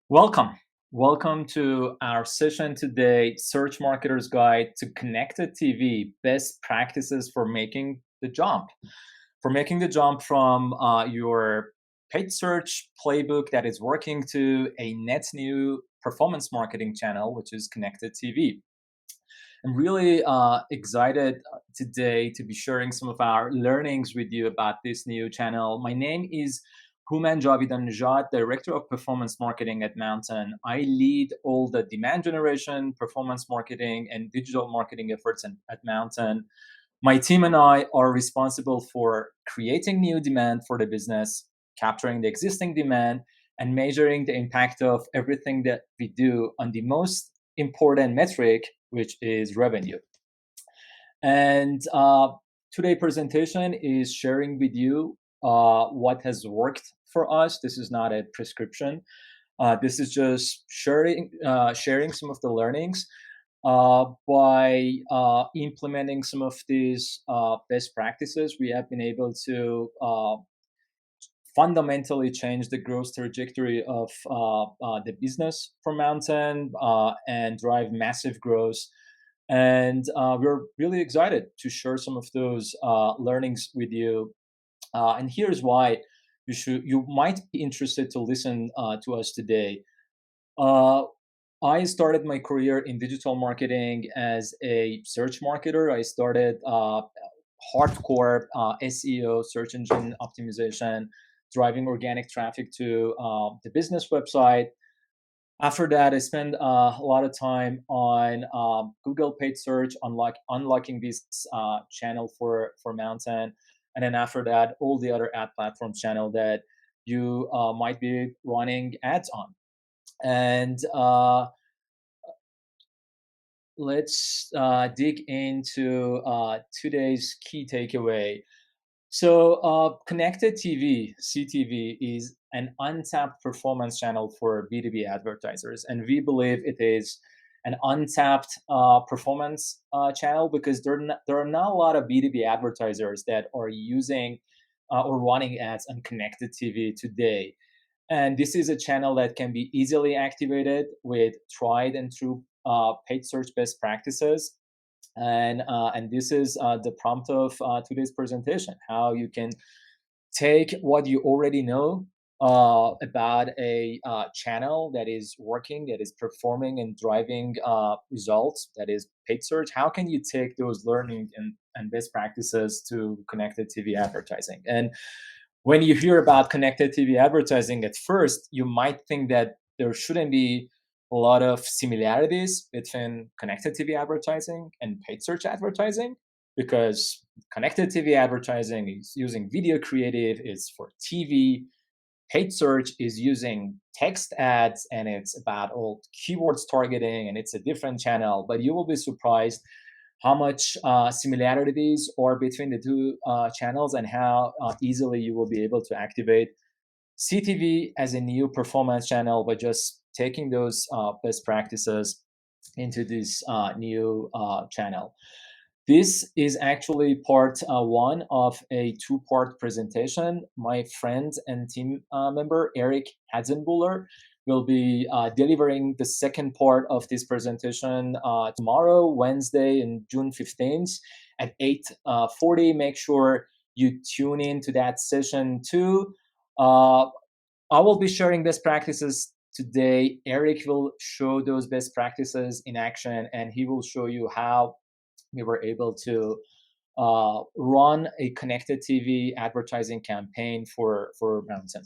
Welcome. Welcome to our session today, Search Marketer's Guide to Connected TV, Best Practices for Making the Jump. For making the jump from your paid search playbook that is working to a net new performance marketing channel, which is Connected TV. I'm really excited today to be sharing some of our learnings with you about this new channel. My name is Hooman Javidan-Nejad, Director of Performance Marketing at Mountain. I lead all the demand generation, performance marketing, and digital marketing efforts at Mountain. My team and I are responsible for creating new demand for the business, capturing the existing demand, and measuring the impact of everything that we do on the most important metric, which is revenue. And today's presentation is sharing with you what has worked for us. This is not a prescription. This is just sharing some of the learnings by implementing some of these best practices. We have been able to fundamentally change the growth trajectory of the business for Mountain and drive massive growth. And we're really excited to share some of those learnings with you. And here's why you might be interested to listen to us today. Uh, I started my career in digital marketing as a search marketer. I started hardcore SEO, search engine optimization, driving organic traffic to the business website. After that, I spent a lot of time on Google paid search, unlocking this channel for Mountain, and then after that, all the other ad platform channel that you might be running ads on. And let's dig into today's key takeaway. So, connected TV, CTV, is an untapped performance channel for B2B advertisers. And we believe it is an untapped performance channel because there are not a lot of B2B advertisers that are using or running ads on connected TV today. And this is a channel that can be easily activated with tried and true paid search best practices. And this is the prompt of today's presentation: how you can take what you already know about a channel that is working, that is performing and driving results, that is paid search. How can you take those learning and best practices to connected TV advertising? And when you hear about connected TV advertising, at first you might think that there shouldn't be a lot of similarities between connected TV advertising and paid search advertising, because connected TV advertising is using video creative, it's for TV. Paid search is using text ads and it's about all keywords targeting and it's a different channel. But you will be surprised how much similarities are between the two channels and how easily you will be able to activate CTV as a new performance channel by just taking those best practices into this new channel. This is actually part one of a two-part presentation. My friend and team member, Eric Hadzenbuller, will be delivering the second part of this presentation tomorrow, Wednesday, in June 15th at 8:40. Make sure you tune in to that session too. Uh, I will be sharing best practices today. Eric will show those best practices in action, and he will show you how we were able to run a connected TV advertising campaign for Mountain.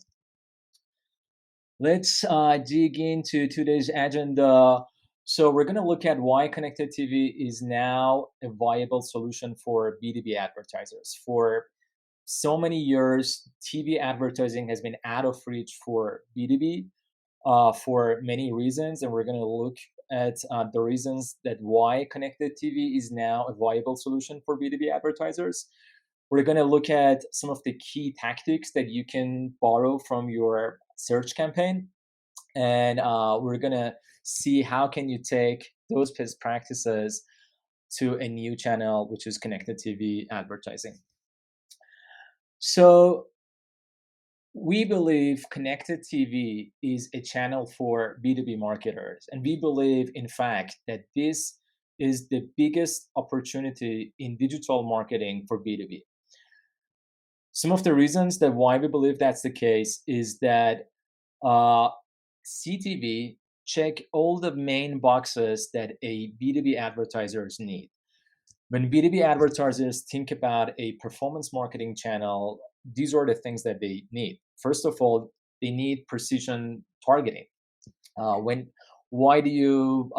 Let's dig into today's agenda. So we're going to look at why connected TV is now a viable solution for B2B advertisers. For so many years, TV advertising has been out of reach for B2B for many reasons, and we're going to look at the reasons that why connected TV is now a viable solution for B2B advertisers. We're going to look at some of the key tactics that you can borrow from your search campaign, and we're going to see how can you take those best practices to a new channel, which is connected TV advertising. So We believe connected TV is a channel for B2B marketers. And we believe, in fact, that this is the biggest opportunity in digital marketing for B2B. Some of the reasons that why we believe that's the case is that uh, CTV check all the main boxes that a B2B advertisers need. When B2B advertisers think about a performance marketing channel, these are the things that they need. First of all, they need precision targeting. When Why do you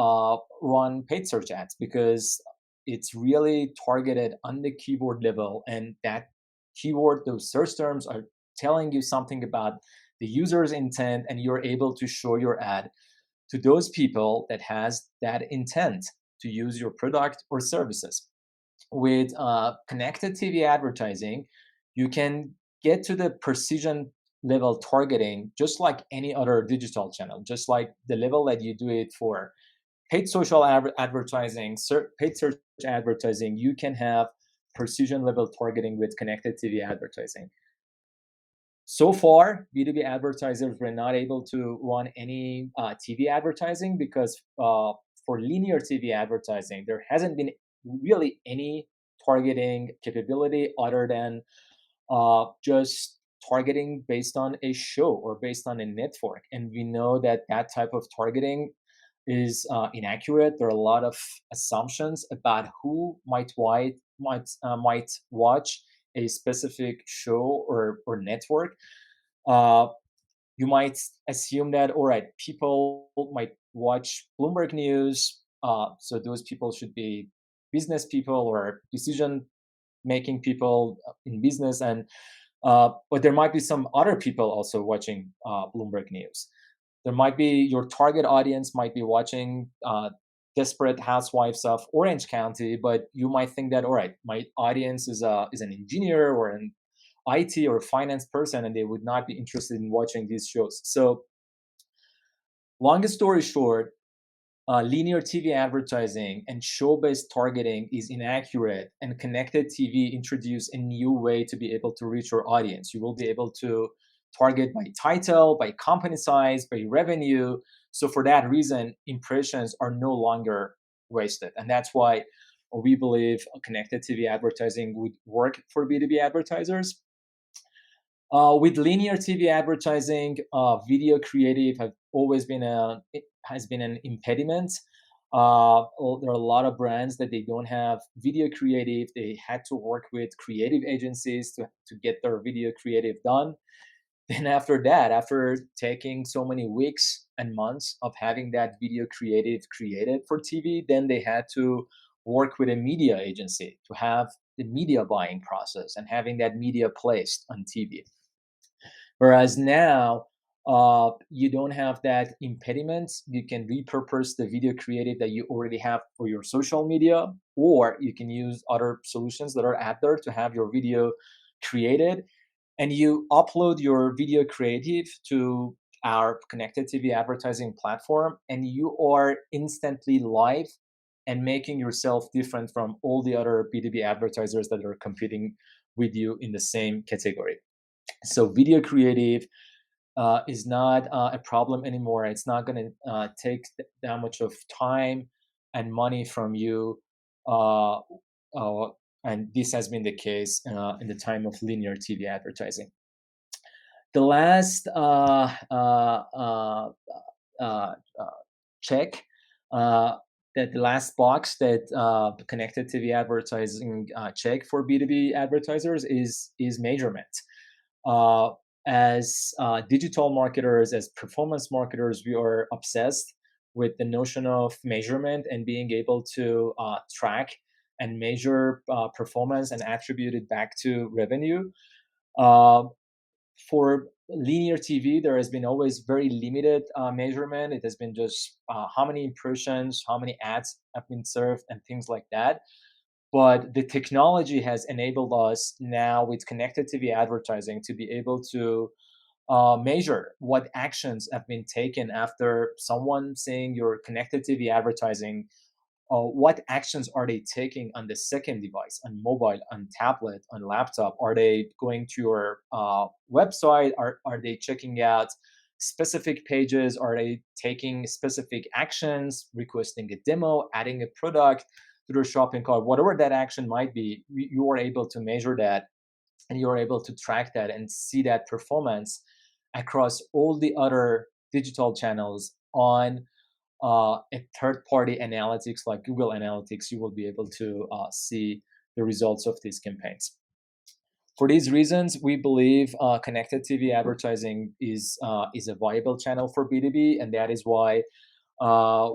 run paid search ads? Because it's really targeted on the keyword level, and that keyword, those search terms, are telling you something about the user's intent, and you're able to show your ad to those people that has that intent to use your product or services. With connected TV advertising, you can get to the precision level targeting just like any other digital channel, just like the level that you do it for paid social advertising, paid search advertising. You can have precision level targeting with connected TV advertising. So far, B2B advertisers were not able to run any TV advertising because for linear TV advertising, there hasn't been really any targeting capability other than just targeting based on a show or based on a network. And we know that that type of targeting is inaccurate. There are a lot of assumptions about who might watch a specific show or network. Uh, you might assume that, all right, people might watch Bloomberg News, so those people should be business people or decision making people in business, and but there might be some other people also watching Bloomberg News. There might be your target audience might be watching Desperate Housewives of Orange County, but you might think that, all right, my audience is an engineer or an IT or finance person, and they would not be interested in watching these shows. So, longest story short, linear TV advertising and show-based targeting is inaccurate, and connected TV introduced a new way to be able to reach your audience. You will be able to target by title, by company size, by revenue. So for that reason, impressions are no longer wasted, and that's why we believe connected TV advertising would work for B2B advertisers. With linear TV advertising, video creative have always been it has been an impediment. There are a lot of brands that they don't have video creative. They had to work with creative agencies to get their video creative done. Then after that, after taking so many weeks and months of having that video creative created for TV, then they had to work with a media agency to have the media buying process and having that media placed on TV. Whereas now, you don't have that impediment. You can repurpose the video creative that you already have for your social media, or you can use other solutions that are out there to have your video created. And you upload your video creative to our connected TV advertising platform, and you are instantly live and making yourself different from all the other B2B advertisers that are competing with you in the same category. So video creative is not a problem anymore. It's not going to take that much of time and money from you. Uh, uh, and this has been the case in the time of linear TV advertising. The last uh, check that the last box that connected TV advertising check for B2B advertisers is measurement. Uh, as digital marketers, as performance marketers, we are obsessed with the notion of measurement and being able to track and measure performance and attribute it back to revenue. Uh, for linear TV, there has been always very limited measurement. It has been just how many impressions, how many ads have been served, and things like that. But the technology has enabled us now with connected TV advertising to be able to measure what actions have been taken after someone seeing your connected TV advertising what actions are they taking on the second device, on mobile, on tablet, on laptop? Are they going to your website? Are they checking out specific pages? Are they taking specific actions, requesting a demo, adding a product to their shopping cart? Whatever that action might be, you are able to measure that, and you're able to track that and see that performance across all the other digital channels on a third-party analytics like Google Analytics. You will be able to see the results of these campaigns. For these reasons, we believe connected TV advertising is a viable channel for B2B, and that is why uh,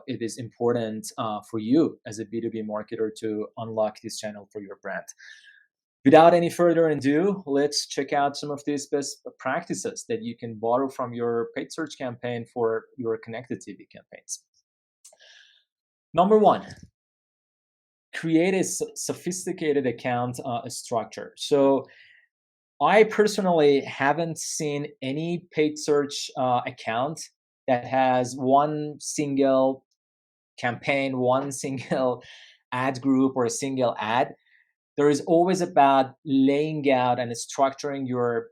it is important for you as a B2B marketer to unlock this channel for your brand. Without any further ado, let's check out some of these best practices that you can borrow from your paid search campaign for your connected TV campaigns. Number one, create a sophisticated account structure. So I personally haven't seen any paid search account that has one single campaign, one single ad group, or a single ad. There is always about laying out and structuring your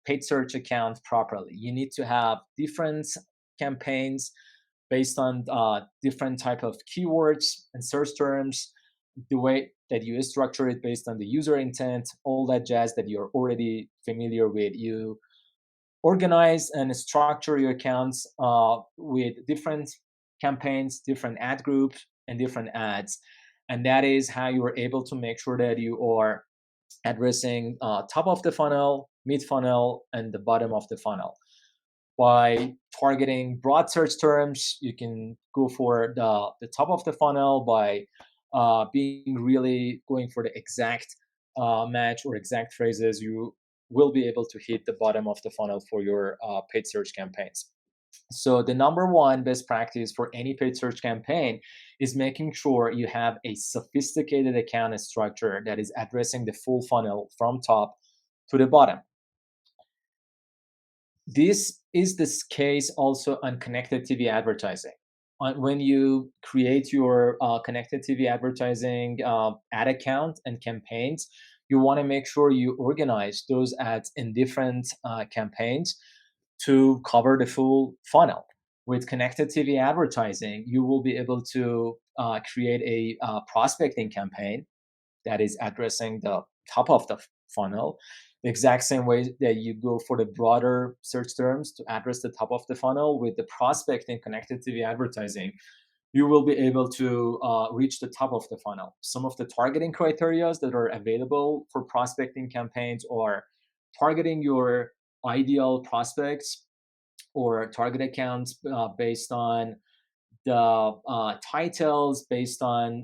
paid search account properly. You need to have different campaigns based on different type of keywords and search terms, the way that you structure it based on the user intent, all that jazz that you're already familiar with. You organize and structure your accounts with different campaigns, different ad groups, and different ads. And that is how you are able to make sure that you are addressing top of the funnel, mid funnel, and the bottom of the funnel. By targeting broad search terms, you can go for the top of the funnel by being really going for the exact match or exact phrases. You will be able to hit the bottom of the funnel for your paid search campaigns. So the number one best practice for any paid search campaign is making sure you have a sophisticated account structure that is addressing the full funnel from top to the bottom. This is the case also on connected TV advertising. When you create your connected TV advertising ad account and campaigns, you want to make sure you organize those ads in different campaigns to cover the full funnel. With connected TV advertising, you will be able to create a prospecting campaign that is addressing the top of the funnel, the exact same way that you go for the broader search terms to address the top of the funnel. With the prospecting connected TV advertising, you will be able to reach the top of the funnel. Some of the targeting criteria that are available for prospecting campaigns are targeting your ideal prospects or target accounts based on the titles, based on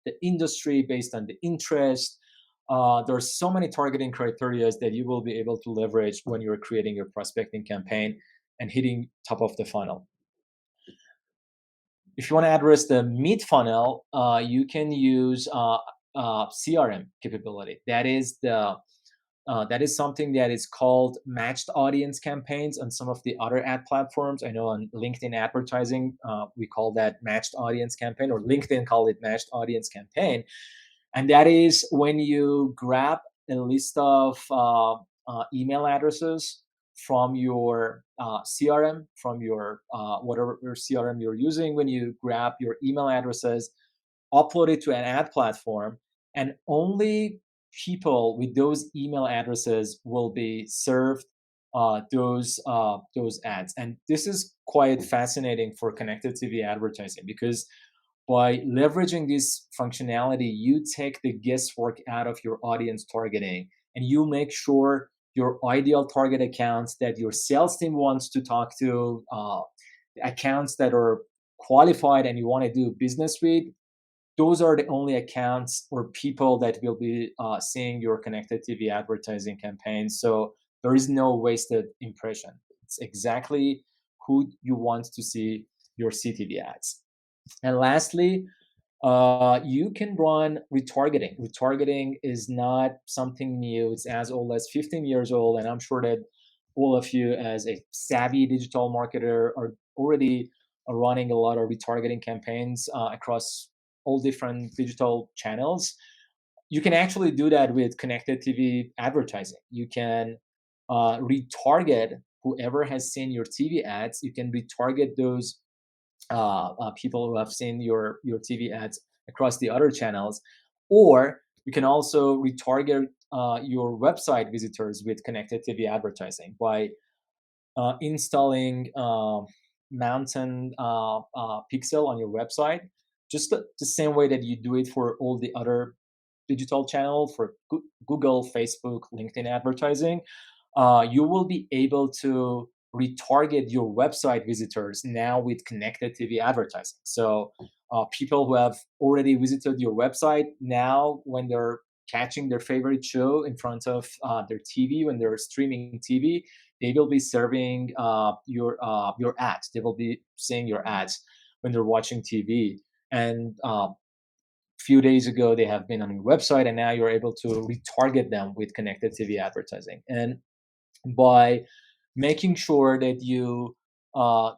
the industry, based on the interest. There are so many targeting criteria that you will be able to leverage when you're creating your prospecting campaign and hitting top of the funnel. If you want to address the mid funnel, you can use CRM capability. That is something that is called matched audience campaigns on some of the other ad platforms. I know on LinkedIn advertising, we call that matched audience campaign, or LinkedIn call it matched audience campaign. And that is when you grab a list of email addresses from your CRM, from your whatever your CRM you're using. When you grab your email addresses, upload it to an ad platform, and only people with those email addresses will be served those ads. And this is quite fascinating for connected TV advertising, because by leveraging this functionality, you take the guesswork out of your audience targeting, and you make sure your ideal target accounts that your sales team wants to talk to, accounts that are qualified and you want to do business with, those are the only accounts or people that will be seeing your connected TV advertising campaign. So there is no wasted impression. It's exactly who you want to see your CTV ads. And lastly, you can run retargeting. Retargeting is not something new. It's as old as 15 years old. And I'm sure that all of you, as a savvy digital marketer, are already running a lot of retargeting campaigns across all different digital channels, you can actually do that with connected TV advertising. You can retarget whoever has seen your TV ads. You can retarget those people who have seen your TV ads across the other channels, or you can also retarget your website visitors with connected TV advertising by installing mountain pixel on your website, just the same way that you do it for all the other digital channels for Google, Facebook, LinkedIn advertising. You will be able to retarget your website visitors now with connected TV advertising. So people who have already visited your website, now when they're catching their favorite show in front of their TV, when they're streaming TV, they will be serving your ads. They will be seeing your ads when they're watching TV. And few days ago, they have been on your website, and now you're able to retarget them with connected TV advertising. And by making sure that you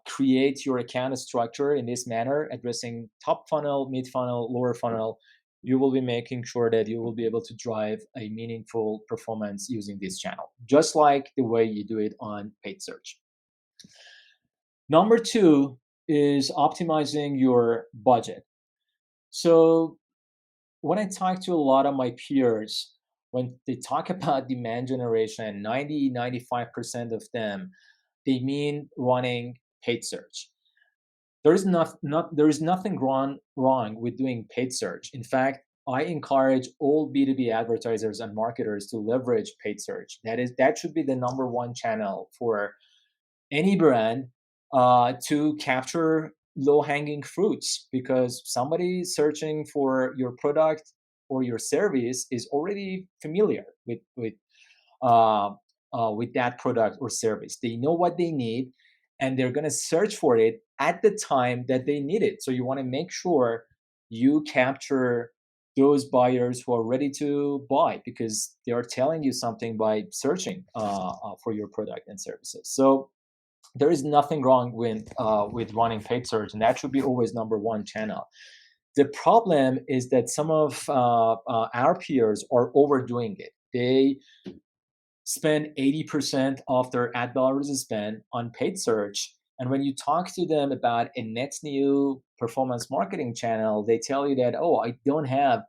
create your account structure in this manner, addressing top funnel, mid funnel, lower funnel, you will be making sure that you will be able to drive a meaningful performance using this channel, just like the way you do it on paid search. Number two is optimizing your budget. So when I talk to a lot of my peers, when they talk about demand generation, 95% of them, they mean running paid search. There is nothing wrong with doing paid search. In fact, I encourage all B2B advertisers and marketers to leverage paid search. That should be the number one channel for any brand to capture low hanging fruits, because somebody searching for your product or your service is already familiar uh, with that product or service. They know what they need, and they're going to search for it at the time that they need it. So you want to make sure you capture those buyers who are ready to buy, because they are telling you something by searching for your product and services. So there is nothing wrong with running paid search, and that should be always number one channel. The problem is that some of our peers are overdoing it. They spend 80% of their ad dollars spent on paid search. And when you talk to them about a net new performance marketing channel, they tell you that, oh, I don't have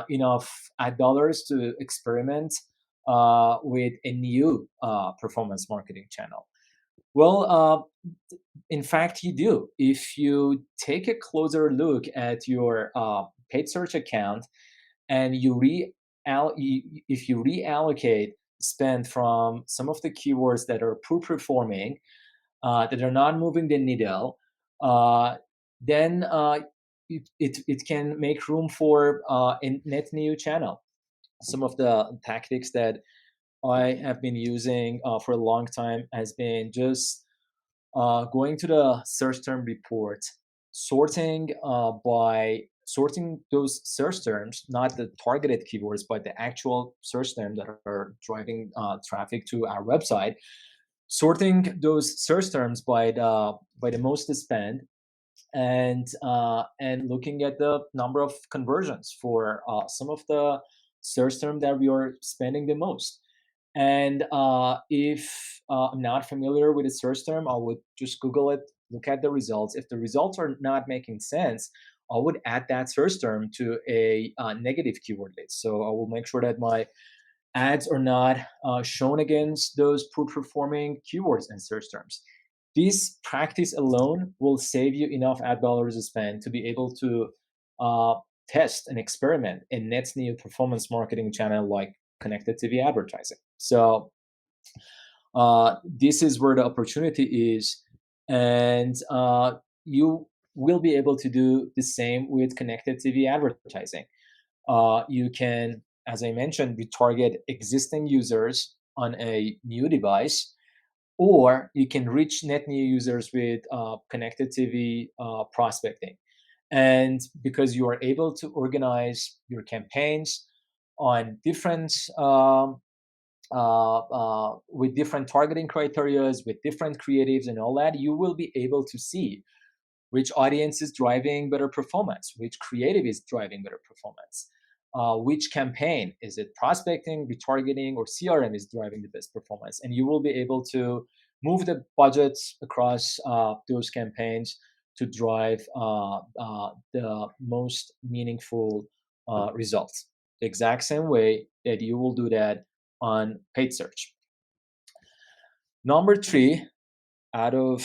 enough ad dollars to experiment with a new performance marketing channel. Well, in fact, you do. If you take a closer look at your paid search account and if you reallocate spend from some of the keywords that are poor performing, that are not moving the needle, then it can make room for a net new channel. Some of the tactics that I have been using for a long time has been just going to the search term report, sorting those search terms, not the targeted keywords, but the actual search terms that are driving traffic to our website. Sorting those search terms by the most spend, and looking at the number of conversions for some of the search term that we are spending the most. And if I'm not familiar with a search term, I would just Google it, look at the results. If the results are not making sense, I would add that search term to a negative keyword list. So I will make sure that my ads are not shown against those poor performing keywords and search terms. This practice alone will save you enough ad dollars to spend to be able to uh, test and experiment in net new performance marketing channel like connected TV advertising. So this is where the opportunity is, and you will be able to do the same with connected TV advertising. You can, as I mentioned, retarget existing users on a new device, or you can reach net new users with connected TV prospecting. And because you are able to organize your campaigns on different with different targeting criterias, with different creatives and all that, you will be able to see which audience is driving better performance, which creative is driving better performance, which campaign, is it prospecting, retargeting, or CRM is driving the best performance. And you will be able to move the budgets across those campaigns to drive the most meaningful results. The exact same way that you will do that on paid search. Number three out of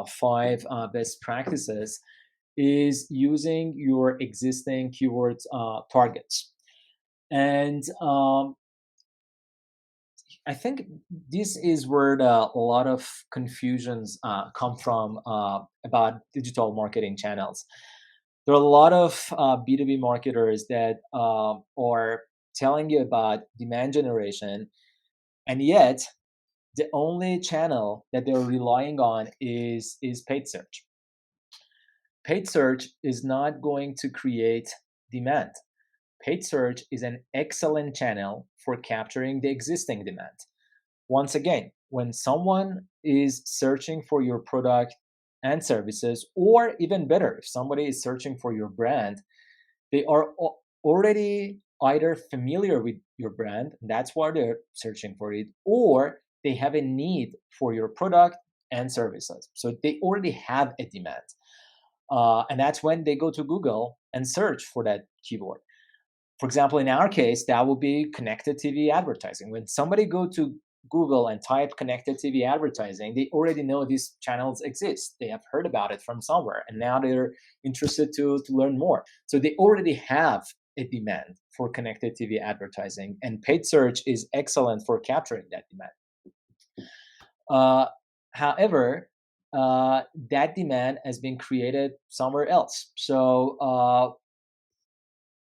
five best practices is using your existing keywords targets. And I think this is where a lot of confusions come from about digital marketing channels. There are a lot of B2B marketers that are telling you about demand generation, and yet the only channel that they're relying on is paid search. Paid search is not going to create demand. Paid search is an excellent channel for capturing the existing demand. Once again, when someone is searching for your product and services, or even better, if somebody is searching for your brand, they are already either familiar with your brand, that's why they're searching for it, or they have a need for your product and services. So they already have a demand. And that's when they go to Google and search for that keyword. For example, in our case, that would be connected TV advertising. When somebody go to Google and type connected TV advertising, they already know these channels exist. They have heard about it from somewhere, and now they're interested to learn more. So they already have a demand for connected TV advertising, and paid search is excellent for capturing that demand. However, that demand has been created somewhere else. So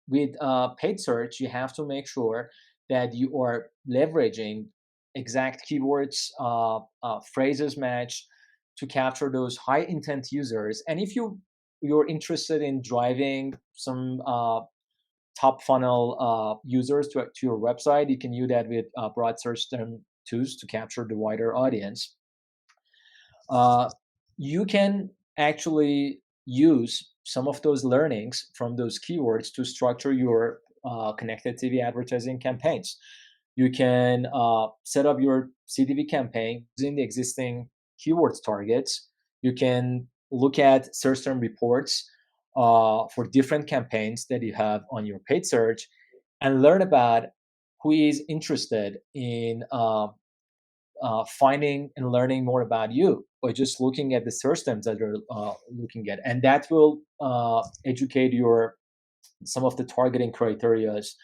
with paid search, you have to make sure that you are leveraging exact keywords, phrases match to capture those high intent users. And if you're interested in driving some top funnel users to your website, you can use that with broad search term tools to capture the wider audience. You can actually use some of those learnings from those keywords to structure your connected TV advertising campaigns. You can set up your CTV campaign using the existing keywords targets. You can look at search term reports for different campaigns that you have on your paid search and learn about who is interested in finding and learning more about you by just looking at the search terms that you're looking at, and that will educate your some of the targeting criterias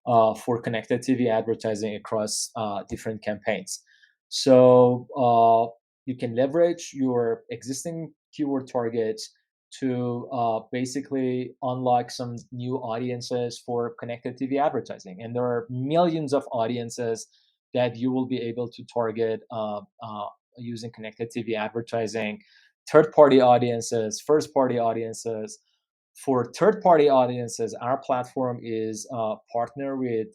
for connected TV advertising across different campaigns. So you can leverage your existing keyword targets to basically unlock some new audiences for connected TV advertising, and there are millions of audiences that you will be able to target using connected TV advertising, third-party audiences, first-party audiences. For third-party audiences, our platform is partner with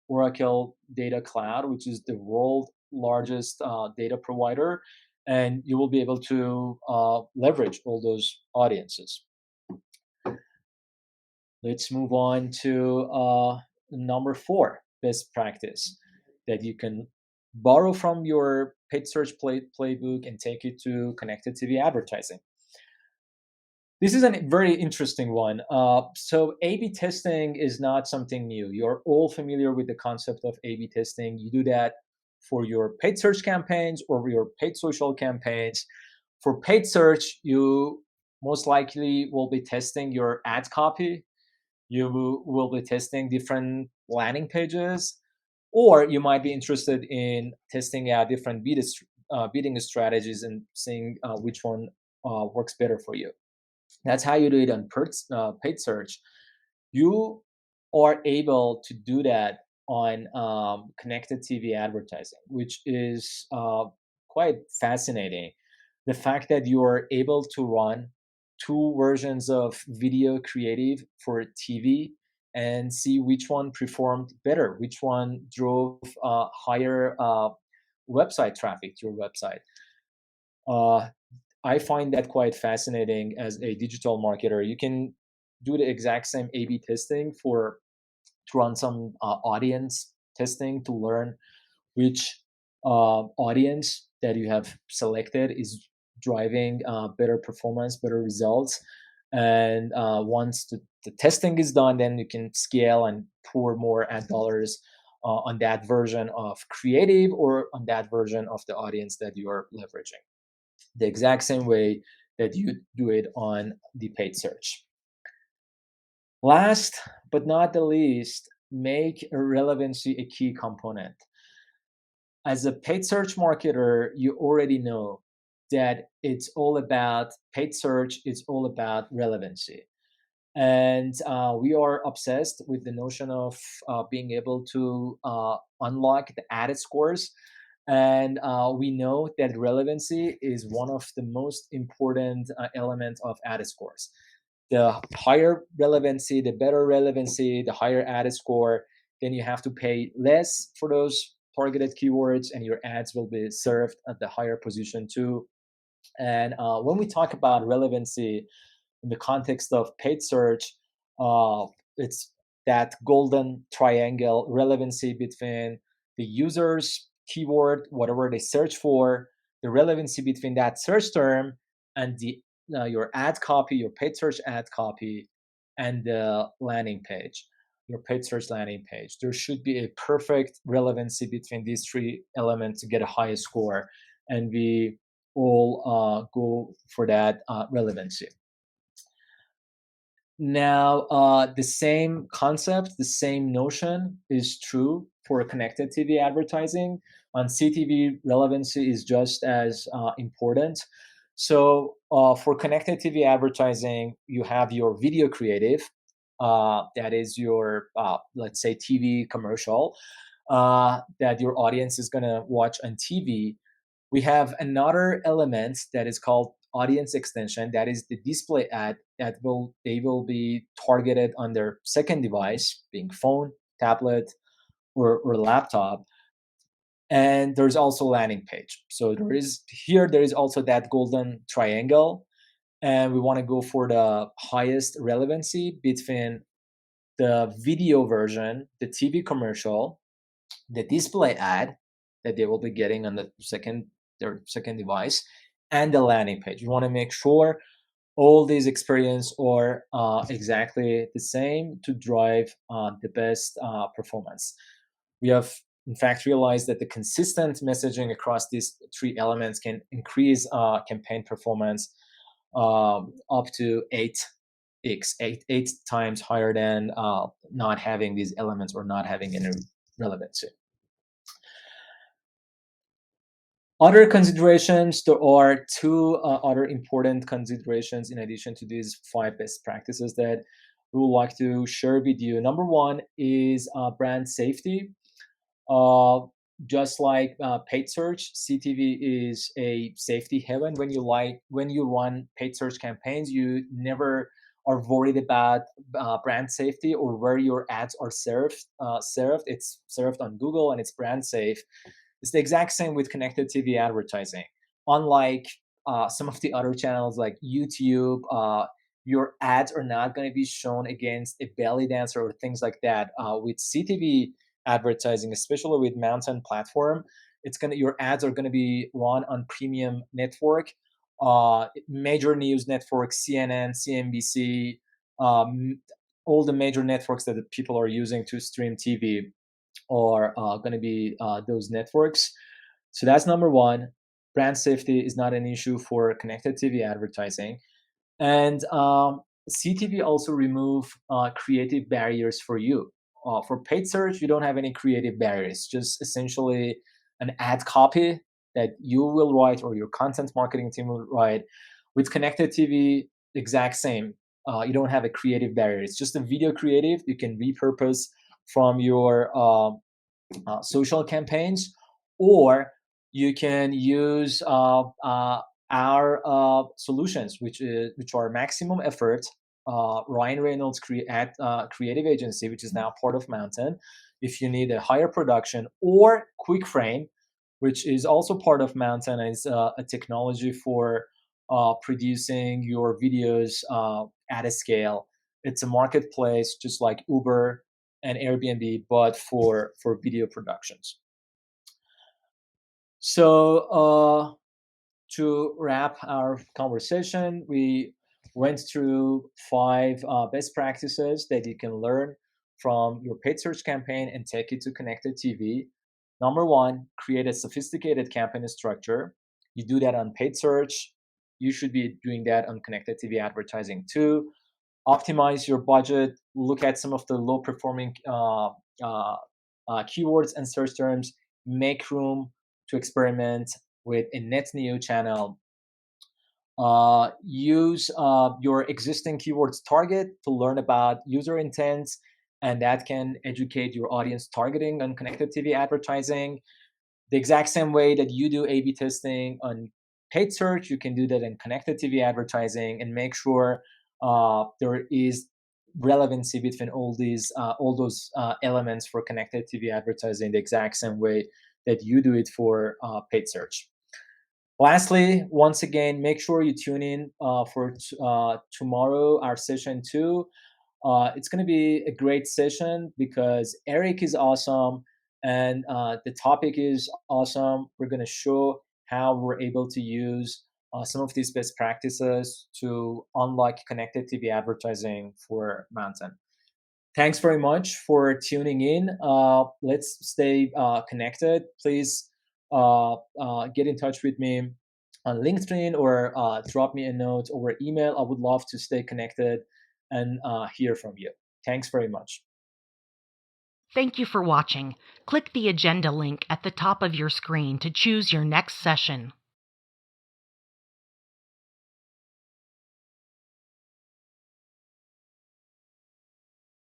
Oracle Data Cloud, which is the world's largest data provider, and you will be able to leverage all those audiences. Let's move on to number 4, best practice that you can borrow from your paid search playbook and take it to connected TV advertising. This is a very interesting one. So A/B testing is not something new. You're all familiar with the concept of A/B testing. You do that for your paid search campaigns or your paid social campaigns. For paid search, you most likely will be testing your ad copy. You will be testing different landing pages, or you might be interested in testing out different bidding strategies and seeing which one works better for you. That's how you do it on paid search. You are able to do that on connected TV advertising, which is quite fascinating. The fact that you are able to run 2 versions of video creative for TV and see which one performed better, which one drove higher website traffic to your website. I find that quite fascinating as a digital marketer. You can do the exact same A/B testing for to run some audience testing to learn which audience that you have selected is driving better performance, better results. And once the testing is done, then you can scale and pour more ad dollars on that version of creative or on that version of the audience that you are leveraging. The exact same way that you do it on the paid search. Last but not the least, make relevancy a key component. As a paid search marketer, you already know that it's all about paid search, it's all about relevancy. And we are obsessed with the notion of being able to unlock the added scores. And we know that relevancy is one of the most important elements of added scores. The higher relevancy, the better relevancy, the higher added score, then you have to pay less for those targeted keywords, and your ads will be served at the higher position too. And when we talk about relevancy in the context of paid search, uh, it's that golden triangle relevancy between the user's keyword, whatever they search for, the relevancy between that search term and the your ad copy, your paid search ad copy, and the landing page, your paid search landing page. There should be a perfect relevancy between these three elements to get a highest score, and we all go for that relevancy. Now, the same concept, the same notion is true for connected TV advertising. On CTV, relevancy is just as important. So, for connected TV advertising, you have your video creative, that is your, let's say, TV commercial that your audience is going to watch on TV. We have another element that is called audience extension, that is the display ad that will be targeted on their second device, being phone, tablet, or laptop. And there's also landing page. So there is also that golden triangle, and we want to go for the highest relevancy between the video version, the TV commercial, the display ad that they will be getting on their second device, and the landing page. You want to make sure all these experience are exactly the same to drive the best performance. We have in fact realized that the consistent messaging across these three elements can increase campaign performance up to 8 times higher than not having these elements or not having any relevancy. Other considerations, there are two other important considerations in addition to these 5 best practices that we would like to share with you. Number one is brand safety. Uh, just like paid search, CTV is a safety haven. When you run paid search campaigns, you never are worried about brand safety or where your ads are served. It's served on Google and it's brand safe. It's the exact same with connected TV advertising. Unlike some of the other channels like YouTube, your ads are not going to be shown against a belly dancer or things like that. With CTV advertising, especially with Mountain platform, your ads are going to be run on premium network, major news networks, CNN, CNBC, all the major networks that the people are using to stream TV are going to be those networks. So that's number one. Brand safety is not an issue for connected TV advertising. And CTV also remove creative barriers for you. For paid search, you don't have any creative barriers, just essentially an ad copy that you will write or your content marketing team will write. With connected TV, exact same. You don't have a creative barrier. It's just a video creative you can repurpose from your social campaigns, or you can use our solutions, which are maximum effort. Ryan Reynolds creative agency, which is now part of Mountain. If you need a higher production, or Quick Frame, which is also part of Mountain, is a technology for producing your videos at a scale. It's a marketplace just like Uber and Airbnb, but for video productions. So to wrap our conversation, we went through 5 best practices that you can learn from your paid search campaign and take it to connected TV. Number one, create a sophisticated campaign structure. You do that on paid search. You should be doing that on connected TV advertising too. Optimize your budget. Look at some of the low performing keywords and search terms. Make room to experiment with a net new channel. Use your existing keywords target to learn about user intents, and that can educate your audience targeting on connected TV advertising. The exact same way that you do A/B testing on paid search, you can do that in connected TV advertising, and make sure there is relevancy between all those elements for connected TV advertising the exact same way that you do it for paid search. Lastly, once again, make sure you tune in for tomorrow, our session 2. It's going to be a great session because Eric is awesome and the topic is awesome. We're going to show how we're able to use some of these best practices to unlock connected TV advertising for Mountain. Thanks very much for tuning in. Let's stay connected. Please get in touch with me on LinkedIn or drop me a note over email. I would love to stay connected and hear from you. Thanks very much. Thank you for watching. Click the agenda link at the top of your screen to choose your next session.